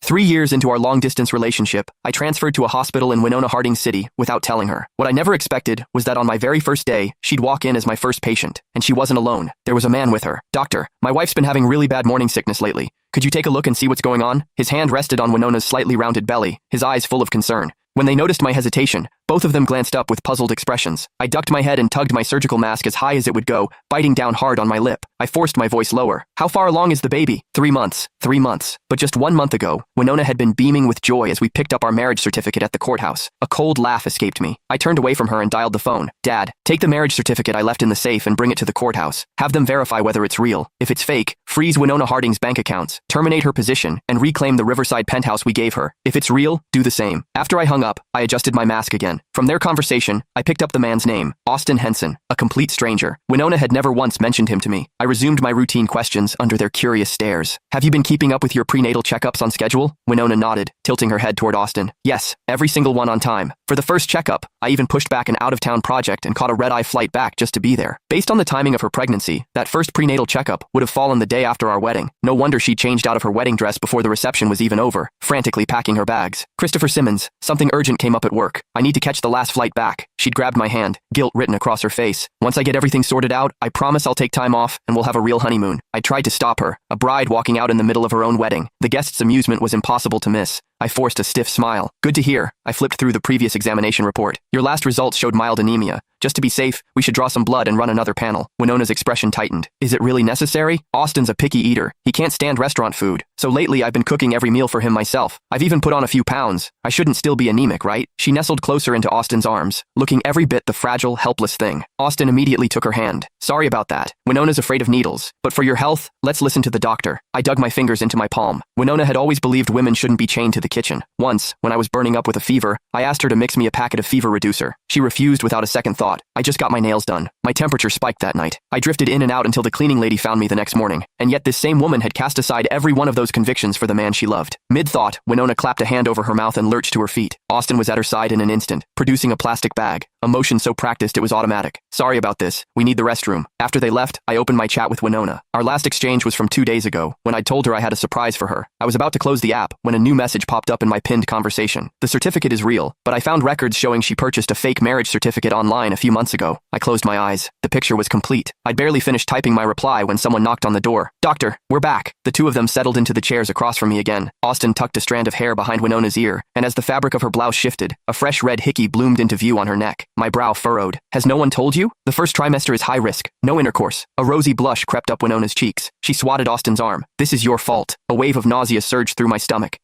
3 years into our long-distance relationship, I transferred to a hospital in Winona Harding City without telling her. What I never expected was that on my very first day, she'd walk in as my first patient, and she wasn't alone. There was a man with her. "Doctor, my wife's been having really bad morning sickness lately. Could you take a look and see what's going on?" His hand rested on Winona's slightly rounded belly, his eyes full of concern. When they noticed my hesitation, both of them glanced up with puzzled expressions. I ducked my head and tugged my surgical mask as high as it would go, biting down hard on my lip. I forced my voice lower. "How far along is the baby?" 3 months. 3 months. But just 1 month ago, Winona had been beaming with joy as we picked up our marriage certificate at the courthouse. A cold laugh escaped me. I turned away from her and dialed the phone. "Dad, take the marriage certificate I left in the safe and bring it to the courthouse. Have them verify whether it's real. If it's fake, freeze Winona Harding's bank accounts, terminate her position, and reclaim the Riverside penthouse we gave her. If it's real, do the same." After I hung up, I adjusted my mask again. From their conversation, I picked up the man's name, Austin Henson, a complete stranger. Winona had never once mentioned him to me. I resumed my routine questions under their curious stares. "Have you been keeping up with your prenatal checkups on schedule?" Winona nodded, tilting her head toward Austin. "Yes, every single one on time. For the first checkup, I even pushed back an out-of-town project and caught a red-eye flight back just to be there. Based on the timing of her pregnancy, that first prenatal checkup would have fallen the day after our wedding. No wonder she changed out of her wedding dress before the reception was even over, frantically packing her bags. Christopher Simmons, something urgent came up at work. I need to catch the last flight back." She'd grabbed my hand, guilt written across her face. "Once I get everything sorted out, I promise I'll take time off and we'll have a real honeymoon." I tried to stop her, a bride walking out in the middle of her own wedding. The guests' amusement was impossible to miss. I forced a stiff smile. "Good to hear." I flipped through the previous examination report. "Your last results showed mild anemia. Just to be safe, we should draw some blood and run another panel." Winona's expression tightened. "Is it really necessary? Austin's a picky eater. He can't stand restaurant food. So lately I've been cooking every meal for him myself. I've even put on a few pounds. I shouldn't still be anemic, right?" She nestled closer into Austin's arms, looking every bit the fragile, helpless thing. Austin immediately took her hand. "Sorry about that. Winona's afraid of needles. But for your health, let's listen to the doctor." I dug my fingers into my palm. Winona had always believed women shouldn't be chained to the kitchen. Once, when I was burning up with a fever, I asked her to mix me a packet of fever reducer. She refused without a second thought. I just got my nails done. My temperature spiked that night. I drifted in and out until the cleaning lady found me the next morning. And yet this same woman had cast aside every one of those convictions for the man she loved. Mid-thought, Winona clapped a hand over her mouth and lurched to her feet. Austin was at her side in an instant, producing a plastic bag, a motion so practiced it was automatic. "Sorry about this. We need the restroom." After they left, I opened my chat with Winona. Our last exchange was from 2 days ago, when I told her I had a surprise for her. I was about to close the app when a new message popped up in my pinned conversation. "The certificate is real, but I found records showing she purchased a fake marriage certificate online a few months ago." I closed my eyes. The picture was complete. I'd barely finished typing my reply when someone knocked on the door. "Doctor, we're back." The two of them settled into the chairs across from me again. Austin tucked a strand of hair behind Winona's ear, and as the fabric of her blouse shifted, a fresh red hickey bloomed into view on her neck. My brow furrowed. "Has no one told you? The first trimester is high risk. No intercourse." A rosy blush crept up Winona's cheeks. She swatted Austin's arm. "This is your fault." A wave of nausea surged through my stomach.